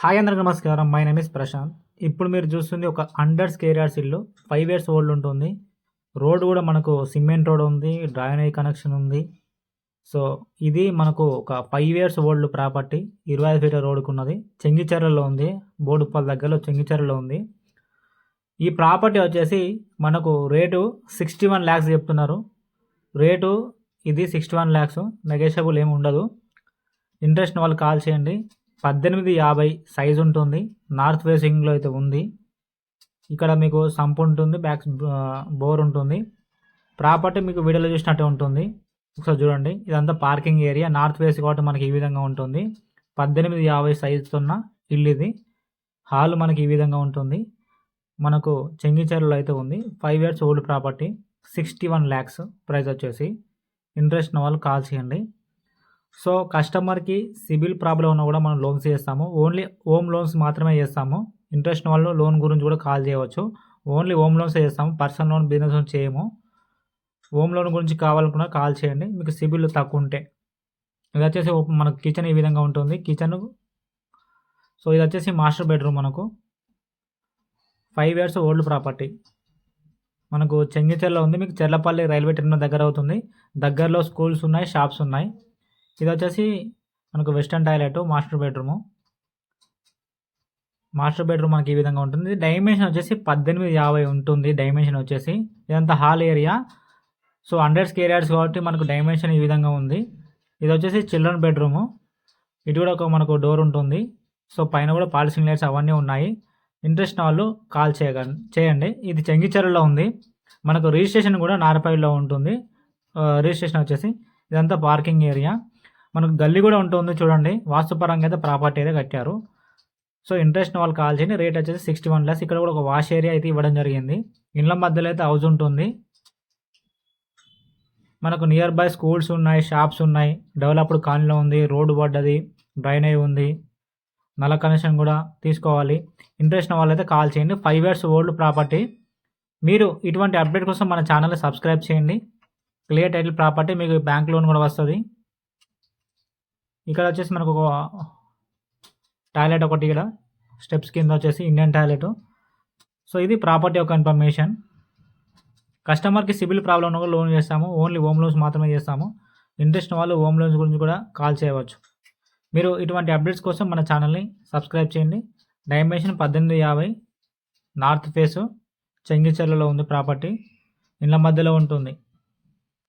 Hi అందరికి నమస్కారం. My name is Prashant. ఇప్పుడు మీరు చూస్తుంది ఒక 100 స్క్వేర్ యార్డ్స్ ఇల్లు. 5 ఇయర్స్ ఓల్డ్ ఉంటుంది. రోడ్ కూడా మనకు సిమెంట్ రోడ్ ఉంది. డ్రైనేజ్ కనెక్షన్ ఉంది. సో ఇది మనకు ఒక 5 ఇయర్స్ ఓల్డ్ ప్రాపర్టీ. 25 ఫీట్ల రోడ్డుకు ఉన్నది. చెంగిచెర్లలో ఉంది. బోడుప్పల్ దగ్గరలో చెంగిచెర్లలో ఉంది. ఈ ప్రాపర్టీ వచ్చేసి మనకు రేటు 61 lakhs చెప్తున్నారు. రేటు ఇది 61 lakhs. నెగోషియబుల్ ఏమి ఉండదు. ఇంట్రెస్ట్ వాళ్ళు కాల్ చేయండి. 1850 సైజు ఉంటుంది. నార్త్ ఫేసింగ్లో అయితే ఉంది. ఇక్కడ మీకు సంప్ ఉంటుంది, బ్యాక్ బోర్ ఉంటుంది. ప్రాపర్టీ మీకు వీడియోలో చూసినట్టే ఉంటుంది. ఒకసారి చూడండి. ఇదంతా పార్కింగ్ ఏరియా. నార్త్ ఫేస్ కాబట్టి మనకి ఈ విధంగా ఉంటుంది. 1850 సైజుతో ఉన్న ఇల్లు ఇది. హాల్ మనకి ఈ విధంగా ఉంటుంది. మనకు చెంగిచెర్లలో అయితే ఉంది. 5 years old property. 61 lakhs price వచ్చేసి. ఇంట్రెస్ట్ ఉన్న వాళ్ళు కాల్ చేయండి. సో కస్టమర్కి సిబిల్ ప్రాబ్లం ఉన్నా కూడా మనం లోన్స్ చేస్తాము. ఓన్లీ హోమ్ లోన్స్ మాత్రమే చేస్తాము. ఇంట్రెస్ట్ వాళ్ళు లోన్ గురించి కూడా కాల్ చేయవచ్చు. ఓన్లీ హోమ్ లోన్స్ చేస్తాము. పర్సనల్ లోన్, బిజినెస్ లోన్ చేయము. హోమ్ లోన్ గురించి కావాలనుకున్నా కాల్ చేయండి. మీకు సిబిల్ తక్కువ ఉంటే. ఇది వచ్చేసి మనకు కిచెన్ ఈ విధంగా ఉంటుంది. కిచెన్ సో ఇది వచ్చేసి మాస్టర్ బెడ్రూమ్. మనకు 5 ఇయర్స్ ఓల్డ్ ప్రాపర్టీ. మనకు చెంగిచెర్ల ఉంది. మీకు చెర్లపల్లి రైల్వే టెర్మినల్ దగ్గర అవుతుంది. దగ్గరలో స్కూల్స్ ఉన్నాయి, షాప్స్ ఉన్నాయి. ఇది వచ్చేసి మనకు western toilet, master bedroom. Master bedroom మనకి ఈ విధంగా ఉంటుంది. డైమెన్షన్ వచ్చేసి 1850 ఉంటుంది. డైమెన్షన్ వచ్చేసి ఇదంతా hall area. So 100 square yards కాబట్టి మనకు డైమెన్షన్ ఈ విధంగా ఉంది. ఇది వచ్చేసి చిల్డ్రన్ బెడ్రూము. ఇటు కూడా ఒక మనకు డోర్ ఉంటుంది. సో పైన కూడా పాలిసింగ్ లైట్స్ అవన్నీ ఉన్నాయి. ఇంట్రెస్ట్ వాళ్ళు కాల్ చేయండి. ఇది చెంగిచెర్లలో ఉంది. మనకు రిజిస్ట్రేషన్ కూడా నారపల్లిలో ఉంటుంది. రిజిస్ట్రేషన్ వచ్చేసి ఇదంతా పార్కింగ్ ఏరియా. మనకు గల్లీ కూడా ఉంటుంది. చూడండి, వాస్తుపరంగా అయితే ప్రాపర్టీ అయితే కట్టారు. సో ఇంట్రెస్ట్ వాళ్ళు కాల్ చేయండి. రేట్ వచ్చేసి 61 lakhs. ఇక్కడ కూడా ఒక వాష్ ఏరియా అయితే ఇవ్వడం జరిగింది. ఇండ్ల మధ్యలో అయితే హౌస్ ఉంటుంది. మనకు నియర్ బై స్కూల్స్ ఉన్నాయి, షాప్స్ ఉన్నాయి. డెవలప్డ్ కాలనీలో ఉంది. రోడ్డు పడ్డది, డ్రైనేజ్ ఉంది. నల్ల కనెక్షన్ కూడా తీసుకోవాలి. ఇంట్రెస్ట్ వాళ్ళైతే కాల్ చేయండి. 5 ఇయర్స్ ఓల్డ్ ప్రాపర్టీ. మీరు ఇటువంటి అప్డేట్ కోసం మన ఛానల్ని సబ్స్క్రైబ్ చేయండి. Clear title property. మీకు బ్యాంక్ లోన్ కూడా వస్తుంది. ఇక్కడ వచ్చేసి మనకు ఒక టాయిలెట్ ఒకటి, ఇక్కడ స్టెప్స్ కింద వచ్చేసి ఇండియన్ టాయిలెట్. సో ఇది ప్రాపర్టీ యొక్క ఇన్ఫర్మేషన్. కస్టమర్కి సిబిల్ ప్రాబ్లం ఉన్న కూడా లోన్ చేస్తాము. ఓన్లీ హోమ్ లోన్స్ మాత్రమే చేస్తాము. ఇంట్రెస్ట్ వాళ్ళు హోమ్ లోన్స్ గురించి కూడా కాల్ చేయవచ్చు. మీరు ఇటువంటి అప్డేట్స్ కోసం మన ఛానల్ని సబ్స్క్రైబ్ చేయండి. డైమెన్షన్ 1850, నార్త్ ఫేసు, చెంగిచెర్లలో ఉంది ప్రాపర్టీ. ఇండ్ల మధ్యలో ఉంటుంది.